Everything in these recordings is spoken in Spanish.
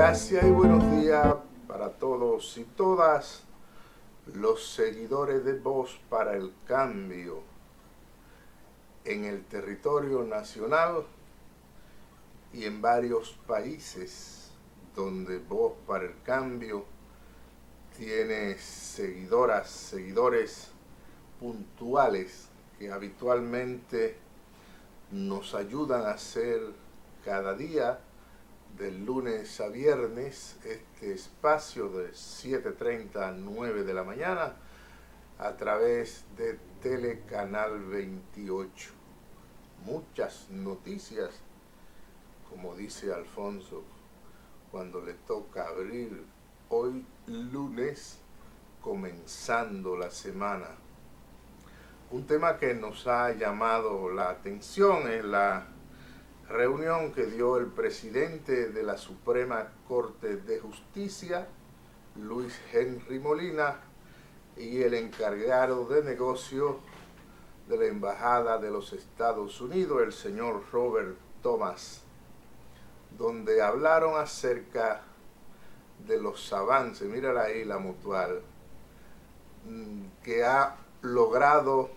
Gracias y buenos días para todos y todas los seguidores de Voz para el Cambio en el territorio nacional y en varios países donde Voz para el Cambio tiene seguidores puntuales que habitualmente nos ayudan a hacer cada día, del lunes a viernes, este espacio de 7:30 a 9 de la mañana a través de Telecanal 28. Muchas noticias, como dice Alfonso, cuando le toca abrir hoy lunes, comenzando la semana. Un tema que nos ha llamado la atención es la reunión que dio el presidente de la Suprema Corte de Justicia, Luis Henry Molina, y el encargado de negocio de la Embajada de los Estados Unidos, el señor Robert Thomas, donde hablaron acerca de los avances, mírala ahí la mutual, que ha logrado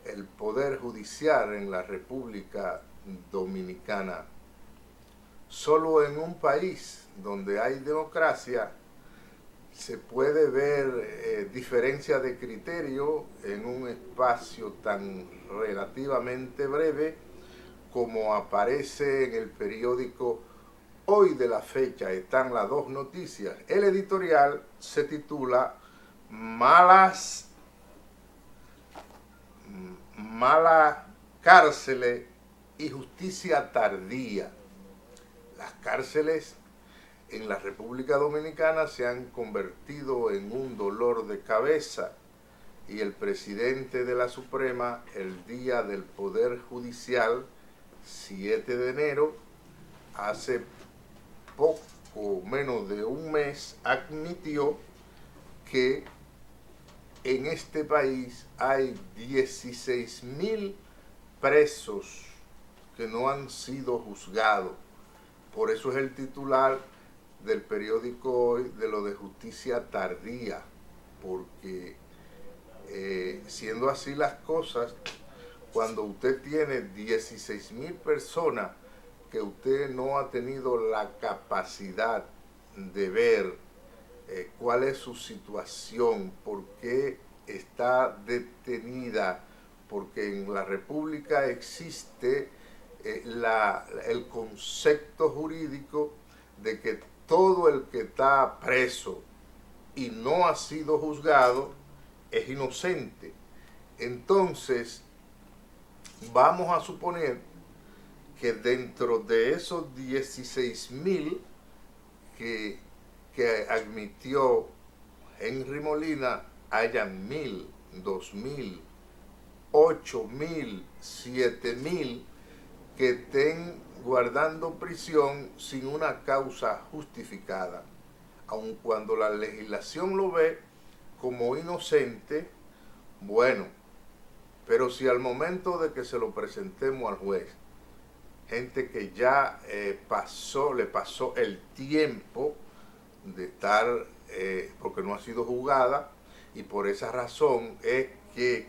el Poder Judicial en la República Dominicana. Solo en un país donde hay democracia se puede ver diferencia de criterio en un espacio tan relativamente breve como aparece en el periódico Hoy de la Fecha. Están las dos noticias. El editorial se titula Malas cárceles y justicia tardía. Las cárceles en la República Dominicana se han convertido en un dolor de cabeza y el presidente de la Suprema, el día del Poder Judicial, 7 de enero, hace poco menos de un mes, admitió que en este país hay 16.000 presos que no han sido juzgados. Por eso es el titular del periódico Hoy de lo de justicia tardía, porque siendo así las cosas, cuando usted tiene 16.000 personas que usted no ha tenido la capacidad de ver cuál es su situación, por qué está detenida, porque en la República existe el concepto jurídico de que todo el que está preso y no ha sido juzgado es inocente. Entonces, vamos a suponer que dentro de esos 16.000 que admitió Henry Molina, hayan 1.000, 2.000, 8.000, 7.000 que estén guardando prisión sin una causa justificada, aun cuando la legislación lo ve como inocente. Bueno, pero si al momento de que se lo presentemos al juez, gente que ya le pasó el tiempo de estar, porque no ha sido juzgada, y por esa razón es que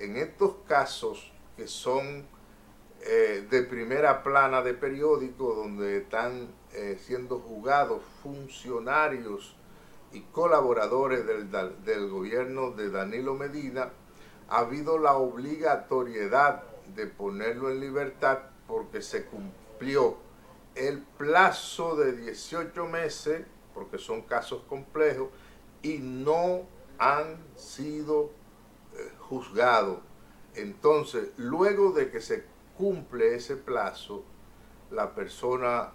en estos casos que son de primera plana de periódico, donde están siendo juzgados funcionarios y colaboradores del gobierno de Danilo Medina, ha habido la obligatoriedad de ponerlo en libertad porque se cumplió el plazo de 18 meses, porque son casos complejos, y no han sido juzgados. Entonces, luego de que se cumple ese plazo, la persona,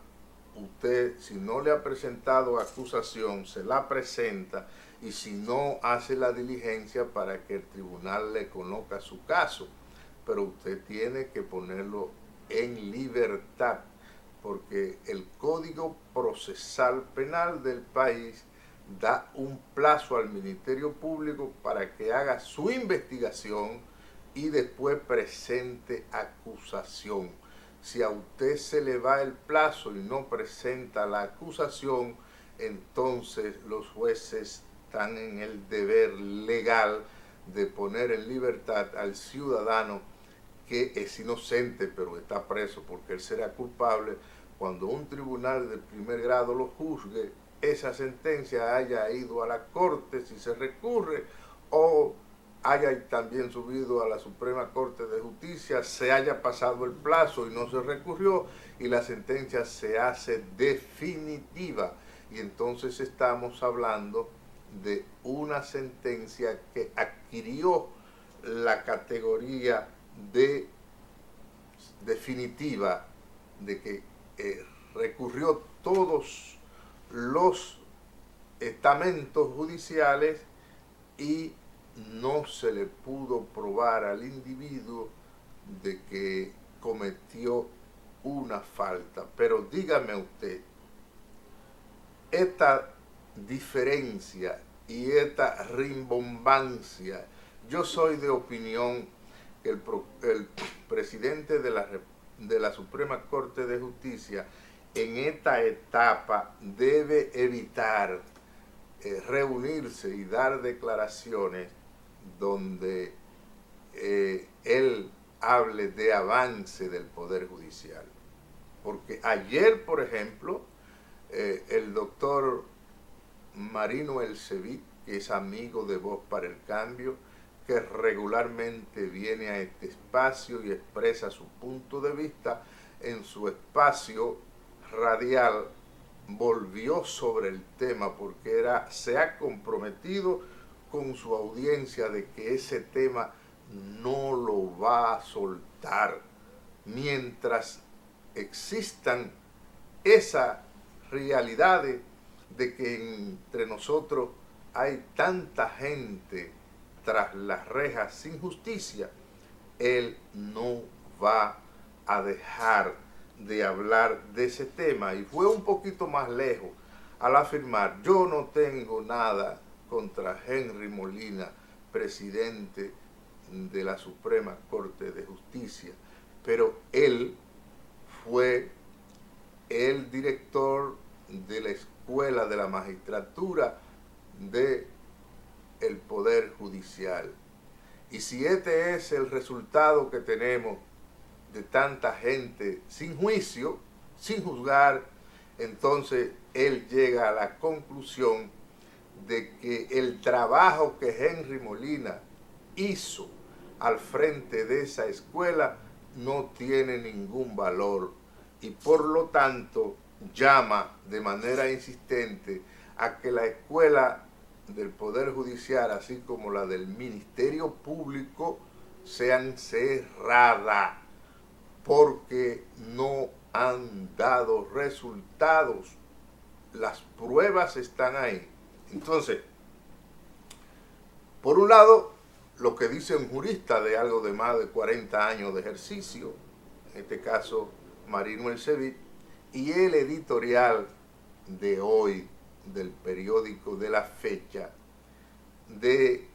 usted, si no le ha presentado acusación, se la presenta, y si no, hace la diligencia para que el tribunal le conozca su caso. Pero usted tiene que ponerlo en libertad, porque el Código Procesal Penal del país da un plazo al Ministerio Público para que haga su investigación y después presente acusación. si a usted se le va el plazo y no presenta la acusación, entonces los jueces están en el deber legal de poner en libertad al ciudadano que es inocente pero está preso, porque él será culpable cuando un tribunal de primer grado lo juzgue, esa sentencia haya ido a la corte si se recurre, o haya también subido a la Suprema Corte de Justicia, se haya pasado el plazo y no se recurrió, y la sentencia se hace definitiva. Y entonces estamos hablando de una sentencia que adquirió la categoría de definitiva, de que recurrió todos los estamentos judiciales y no se le pudo probar al individuo de que cometió una falta. Pero dígame usted, esta diferencia y esta rimbombancia, yo soy de opinión que el presidente de la Suprema Corte de Justicia en esta etapa debe evitar reunirse y dar declaraciones donde él hable de avance del Poder Judicial. Porque ayer, por ejemplo, el doctor Marino Elcevit, que es amigo de Voz para el Cambio, que regularmente viene a este espacio y expresa su punto de vista en su espacio radial, volvió sobre el tema porque se ha comprometido con su audiencia de que ese tema no lo va a soltar mientras existan esas realidades de que entre nosotros hay tanta gente tras las rejas sin justicia. Él no va a dejar de hablar de ese tema, y fue un poquito más lejos al afirmar: yo no tengo nada contra Henry Molina, presidente de la Suprema Corte de Justicia, pero él fue el director de la Escuela de la Magistratura del Poder Judicial. Y si este es el resultado que tenemos de tanta gente sin juicio, sin juzgar, entonces él llega a la conclusión de que el trabajo que Henry Molina hizo al frente de esa escuela no tiene ningún valor, y por lo tanto llama de manera insistente a que la escuela del Poder Judicial, así como la del Ministerio Público, sean cerradas porque no han dado resultados. Las pruebas están ahí. Entonces, por un lado, lo que dice un jurista de algo de más de 40 años de ejercicio, en este caso Marino Elcevit, y el editorial de hoy del periódico de La Fecha, de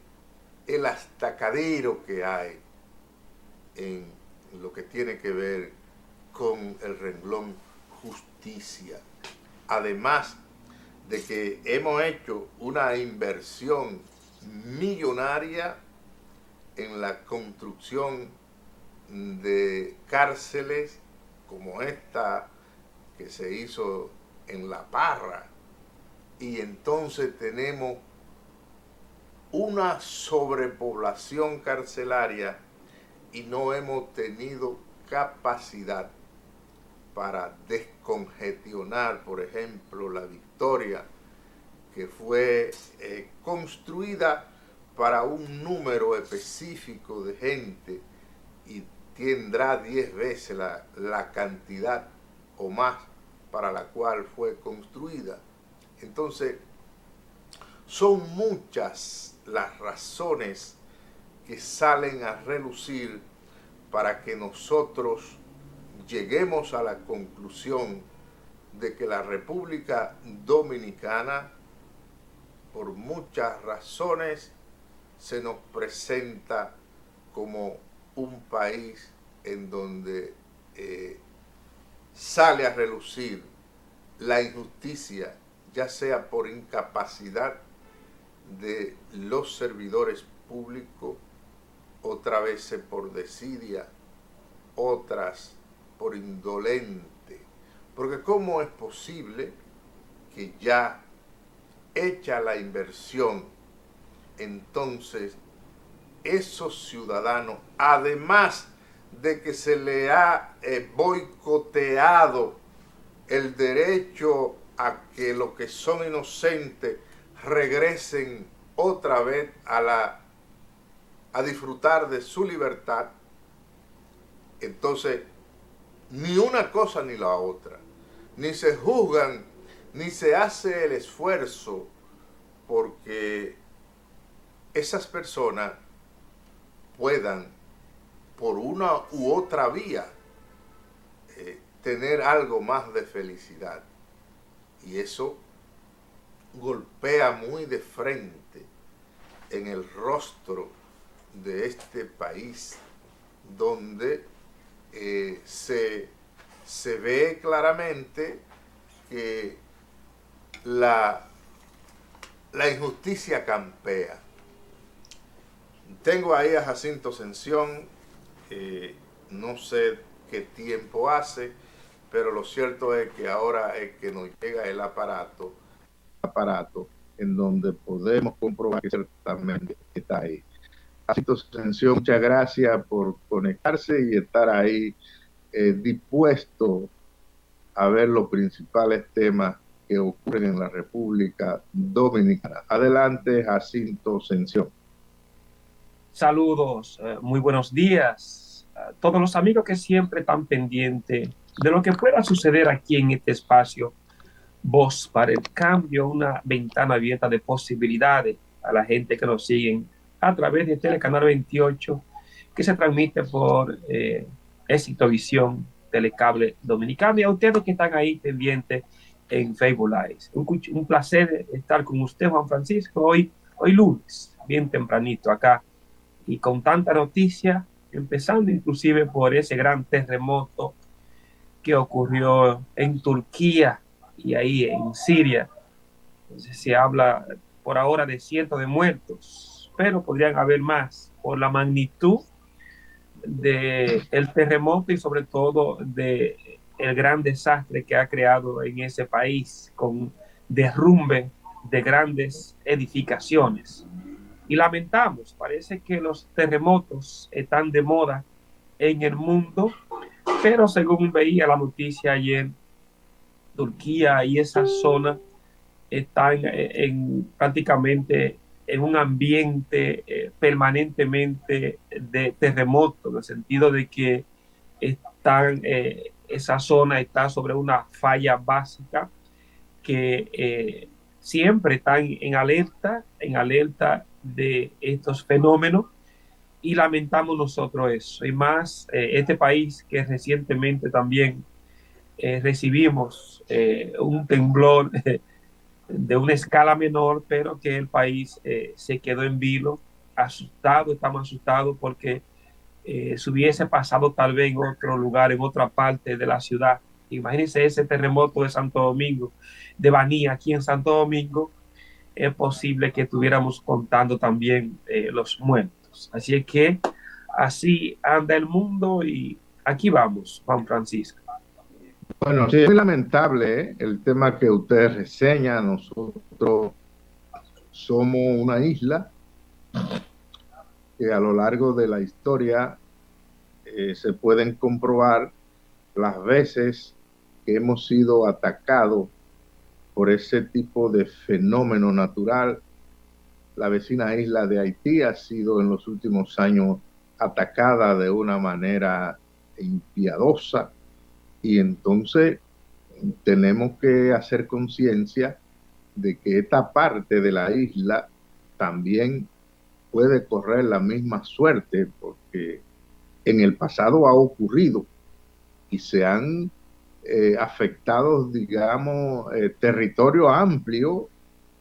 el astacadero que hay en lo que tiene que ver con el renglón justicia. Además de que hemos hecho una inversión millonaria en la construcción de cárceles como esta que se hizo en La Parra, y entonces tenemos una sobrepoblación carcelaria y no hemos tenido capacidad para descongestionar, por ejemplo, La Victoria, que fue construida para un número específico de gente y tendrá 10 veces la cantidad o más para la cual fue construida. Entonces, son muchas las razones que salen a relucir para que nosotros lleguemos a la conclusión de que la República Dominicana, por muchas razones, se nos presenta como un país en donde sale a relucir la injusticia, ya sea por incapacidad de los servidores públicos, otras veces por desidia, otras por indolente. Porque ¿cómo es posible que ya hecha la inversión, entonces esos ciudadanos, además de que se le ha boicoteado el derecho a que los que son inocentes regresen otra vez a disfrutar de su libertad, entonces ni una cosa ni la otra, ni se juzgan, ni se hace el esfuerzo porque esas personas puedan, por una u otra vía, tener algo más de felicidad. Y eso golpea muy de frente en el rostro de este país, donde se ve claramente que la injusticia campea. Tengo ahí a Jacinto Ascensión, no sé qué tiempo hace, pero lo cierto es que ahora es que nos llega el aparato en donde podemos comprobar que ciertamente está ahí. Jacinto Ascensión, muchas gracias por conectarse y estar ahí dispuesto a ver los principales temas que ocurren en la República Dominicana. Adelante, Jacinto Ascensión. Saludos, muy buenos días a todos los amigos que siempre están pendientes de lo que pueda suceder aquí en este espacio. Voz para el Cambio, una ventana abierta de posibilidades a la gente que nos siguen a través de Telecanal 28, que se transmite por Éxito Visión, Telecable Dominicano, y a ustedes que están ahí pendientes en Facebook Live. Un placer estar con usted, Juan Francisco, hoy lunes, bien tempranito acá, y con tanta noticia, empezando inclusive por ese gran terremoto que ocurrió en Turquía y ahí en Siria. Entonces se habla por ahora de cientos de muertos, pero podrían haber más por la magnitud del terremoto y sobre todo de el gran desastre que ha creado en ese país con derrumbe de grandes edificaciones. Y lamentamos, parece que los terremotos están de moda en el mundo, pero según veía la noticia ayer, Turquía y esa zona están prácticamente en un ambiente permanentemente de terremoto, en el sentido de que esa zona está sobre una falla básica que siempre están en alerta de estos fenómenos, y lamentamos nosotros eso. Y más este país que recientemente también recibimos un temblor de una escala menor, pero que el país se quedó en vilo, asustado, estamos asustados porque se hubiese pasado tal vez en otro lugar, en otra parte de la ciudad. Imagínense ese terremoto de Santo Domingo, de Baní, aquí en Santo Domingo, es posible que estuviéramos contando también los muertos. Así es que así anda el mundo y aquí vamos, Juan Francisco. Bueno, sí, es muy lamentable el tema que usted reseña. Nosotros somos una isla que a lo largo de la historia se pueden comprobar las veces que hemos sido atacados por ese tipo de fenómeno natural. La vecina isla de Haití ha sido en los últimos años atacada de una manera impiedosa, y entonces tenemos que hacer conciencia de que esta parte de la isla también puede correr la misma suerte, porque en el pasado ha ocurrido y se han afectado, digamos, territorio amplio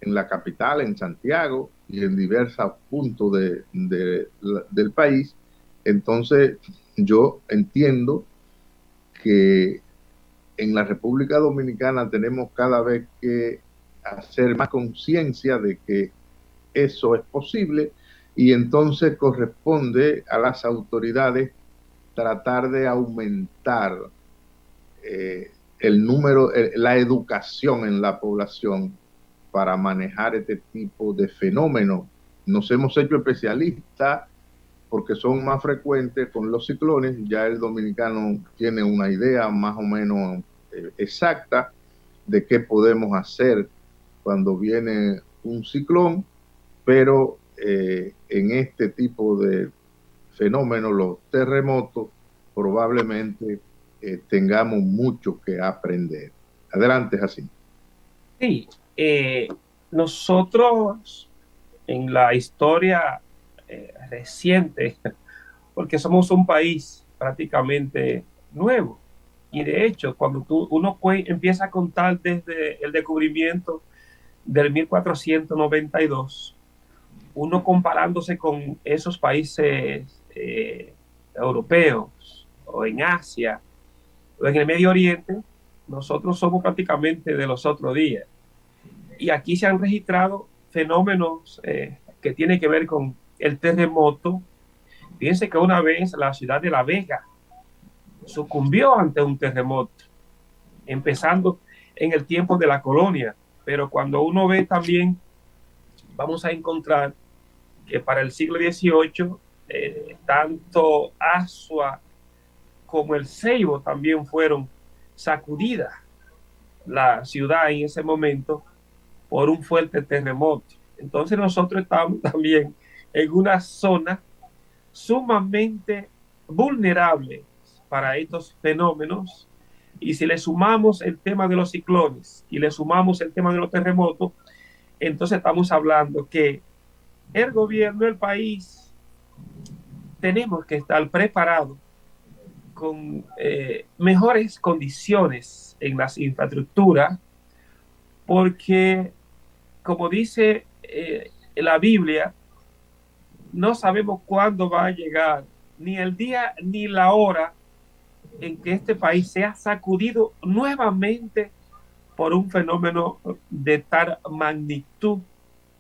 en la capital, en Santiago, y en diversos puntos del país. Entonces, yo entiendo que en la República Dominicana tenemos cada vez que hacer más conciencia de que eso es posible y entonces corresponde a las autoridades tratar de aumentar el número, la educación en la población para manejar este tipo de fenómenos. Nos hemos hecho especialistas porque son más frecuentes con los ciclones. Ya el dominicano tiene una idea más o menos exacta de qué podemos hacer cuando viene un ciclón, pero en este tipo de fenómenos, los terremotos, probablemente tengamos mucho que aprender. Adelante, así. Sí, nosotros en la historia reciente, porque somos un país prácticamente nuevo, y de hecho, cuando uno empieza a contar desde el descubrimiento del 1492, uno comparándose con esos países europeos o en Asia o en el Medio Oriente, nosotros somos prácticamente de los otros días. Y aquí se han registrado fenómenos que tienen que ver con el terremoto. Fíjense que una vez la ciudad de La Vega sucumbió ante un terremoto, empezando en el tiempo de la colonia. Pero cuando uno ve también, vamos a encontrar que para el siglo XVIII, tanto Asua como el Ceibo también fueron sacudidas la ciudad en ese momento por un fuerte terremoto. Entonces nosotros estamos también en una zona sumamente vulnerable para estos fenómenos. Y si le sumamos el tema de los ciclones y le sumamos el tema de los terremotos, entonces estamos hablando que el gobierno del país tenemos que estar preparados con mejores condiciones en las infraestructuras, porque, como dice la Biblia, no sabemos cuándo va a llegar ni el día ni la hora en que este país sea sacudido nuevamente por un fenómeno de tal magnitud.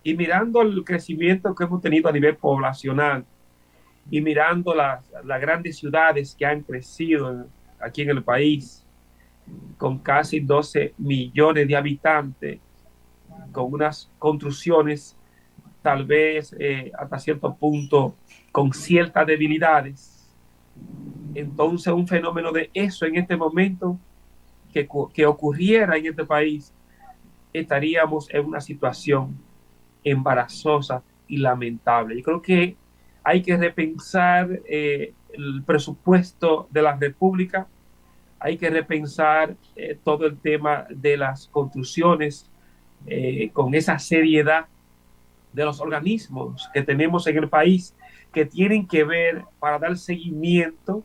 Y mirando el crecimiento que hemos tenido a nivel poblacional y mirando las grandes ciudades que han crecido aquí en el país, con casi 12 millones de habitantes, con unas construcciones tal vez hasta cierto punto con ciertas debilidades. Entonces un fenómeno de eso en este momento que ocurriera en este país, estaríamos en una situación embarazosa y lamentable. Yo creo que hay que repensar el presupuesto de la República, hay que repensar todo el tema de las construcciones con esa seriedad de los organismos que tenemos en el país que tienen que ver para dar seguimiento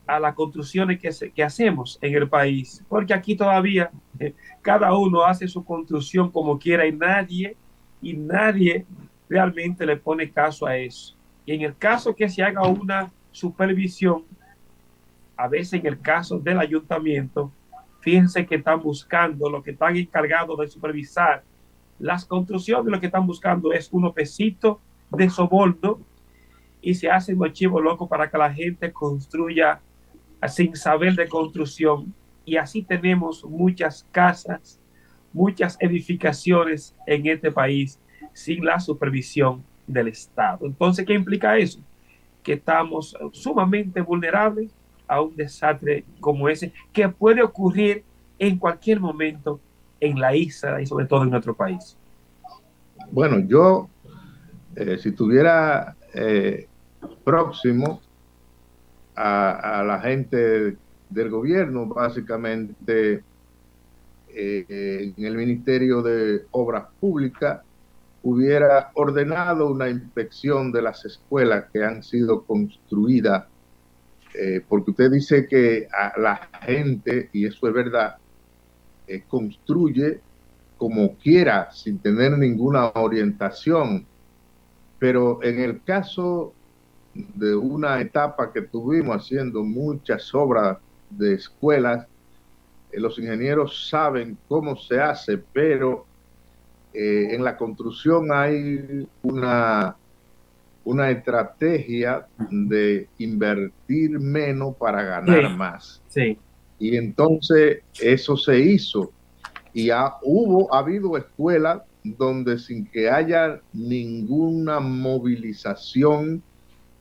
a las construcciones que hacemos en el país, porque aquí todavía cada uno hace su construcción como quiera y nadie realmente le pone caso a eso. Y en el caso que se haga una supervisión, a veces en el caso del ayuntamiento, fíjense que están buscando, lo que están encargados de supervisar las construcciones, lo que están buscando es unos pesitos de soborno y se hacen los chivos locos para que la gente construya sin saber de construcción. Y así tenemos muchas casas, muchas edificaciones en este país sin la supervisión del Estado. Entonces, ¿qué implica eso? Que estamos sumamente vulnerables a un desastre como ese que puede ocurrir en cualquier momento en la isla y sobre todo en nuestro país. Bueno, yo, si estuviera próximo a la gente del gobierno, básicamente en el Ministerio de Obras Públicas, hubiera ordenado una inspección de las escuelas que han sido construidas, porque usted dice que a la gente, y eso es verdad, construye como quiera, sin tener ninguna orientación. Pero en el caso de una etapa que tuvimos haciendo muchas obras de escuelas, los ingenieros saben cómo se hace, pero en la construcción hay una estrategia de invertir menos para ganar Sí, más. sí. Y entonces eso se hizo. Y ha habido escuelas donde sin que haya ninguna movilización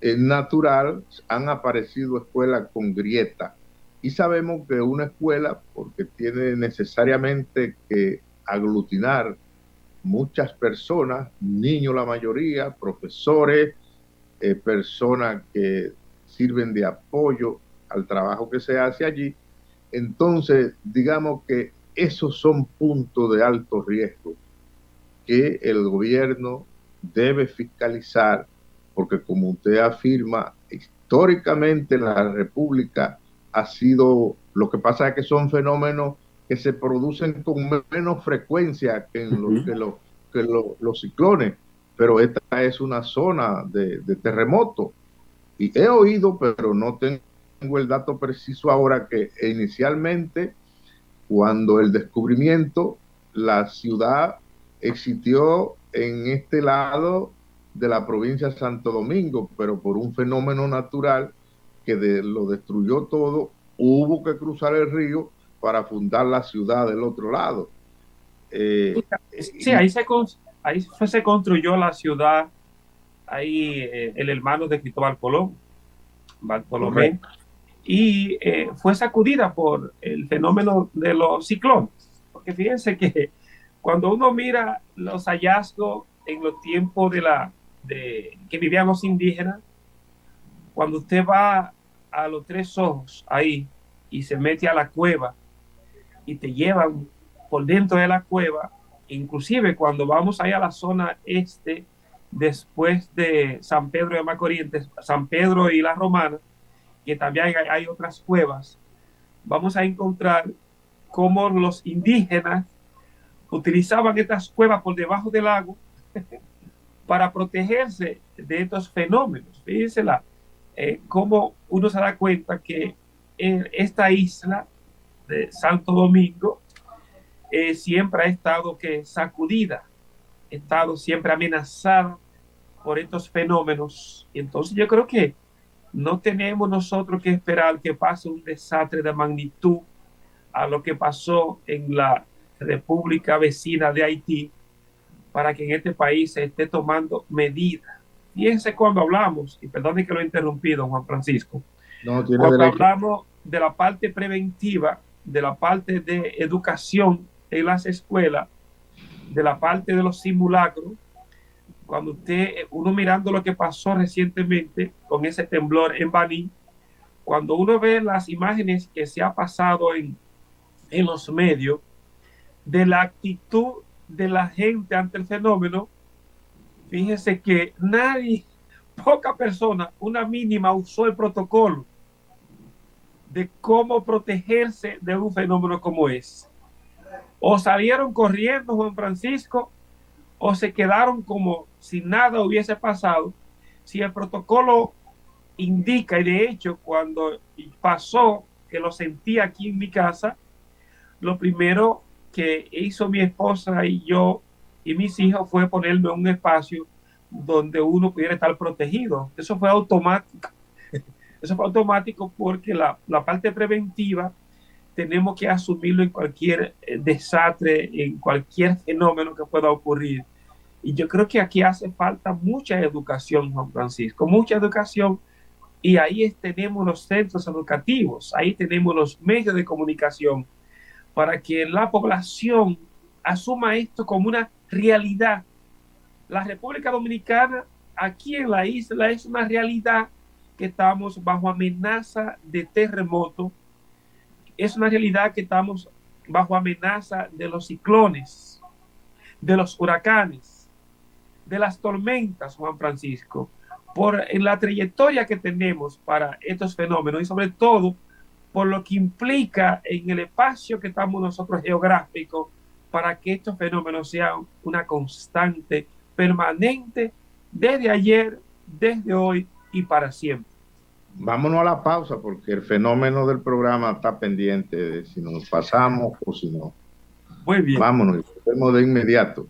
natural, han aparecido escuelas con grieta. Y sabemos que una escuela, porque tiene necesariamente que aglutinar muchas personas, niños la mayoría, profesores, personas que sirven de apoyo al trabajo que se hace allí. Entonces, digamos que esos son puntos de alto riesgo que el gobierno debe fiscalizar, porque como usted afirma, históricamente la República ha sido, lo que pasa es que son fenómenos que se producen con menos frecuencia que, los ciclones, pero esta es una zona de terremoto. Y he oído, pero no tengo el dato preciso ahora, que inicialmente, cuando el descubrimiento, la ciudad existió en este lado de la provincia de Santo Domingo, pero por un fenómeno natural que lo destruyó todo, hubo que cruzar el río para fundar la ciudad del otro lado. Sí, ahí se construyó la ciudad, ahí el hermano de Cristóbal Colón, Bartolomé, Correcto. y fue sacudida por el fenómeno de los ciclones. Porque fíjense que cuando uno mira los hallazgos en los tiempos que vivían los indígenas, cuando usted va a los Tres Ojos ahí y se mete a la cueva y te llevan por dentro de la cueva, inclusive cuando vamos ahí a la zona este, después de San Pedro de Macorís, San Pedro y la Romana, que también hay otras cuevas, vamos a encontrar cómo los indígenas utilizaban estas cuevas por debajo del lago para protegerse de estos fenómenos. Fíjense cómo uno se da cuenta que en esta isla de Santo Domingo siempre ha estado sacudida, ha estado siempre amenazada por estos fenómenos. Y entonces yo creo que no tenemos nosotros que esperar que pase un desastre de magnitud a lo que pasó en la República vecina de Haití para que en este país se esté tomando medidas. Fíjense cuando hablamos, y perdone que lo he interrumpido, Juan Francisco, No tiene cuando derecho. hablamos de la parte preventiva, de la parte de educación en las escuelas, de la parte de los simulacros, cuando uno mirando lo que pasó recientemente con ese temblor en Baní, cuando uno ve las imágenes que se ha pasado en los medios, de la actitud de la gente ante el fenómeno, fíjense que poca persona, una mínima, usó el protocolo de cómo protegerse de un fenómeno como ese. O salieron corriendo, Juan Francisco, o se quedaron como si nada hubiese pasado. Si el protocolo indica, y de hecho cuando pasó, que lo sentí aquí en mi casa, lo primero que hizo mi esposa y yo y mis hijos fue ponerme en un espacio donde uno pudiera estar protegido. Eso fue automático. Eso fue automático porque la parte preventiva tenemos que asumirlo en cualquier desastre, en cualquier fenómeno que pueda ocurrir. Y yo creo que aquí hace falta mucha educación, Juan Francisco, mucha educación. Y ahí tenemos los centros educativos, ahí tenemos los medios de comunicación para que la población asuma esto como una realidad. La República Dominicana, aquí en la isla, es una realidad que estamos bajo amenaza de terremoto, es una realidad que estamos bajo amenaza de los ciclones, de los huracanes, de las tormentas, Juan Francisco, en la trayectoria que tenemos para estos fenómenos y sobre todo por lo que implica en el espacio que estamos nosotros geográfico para que estos fenómenos sean una constante permanente desde ayer, desde hoy y para siempre. vámonos a la pausa porque el fenómeno del programa está pendiente de si nos pasamos o si no. Muy bien. Vámonos, y volvemos de inmediato.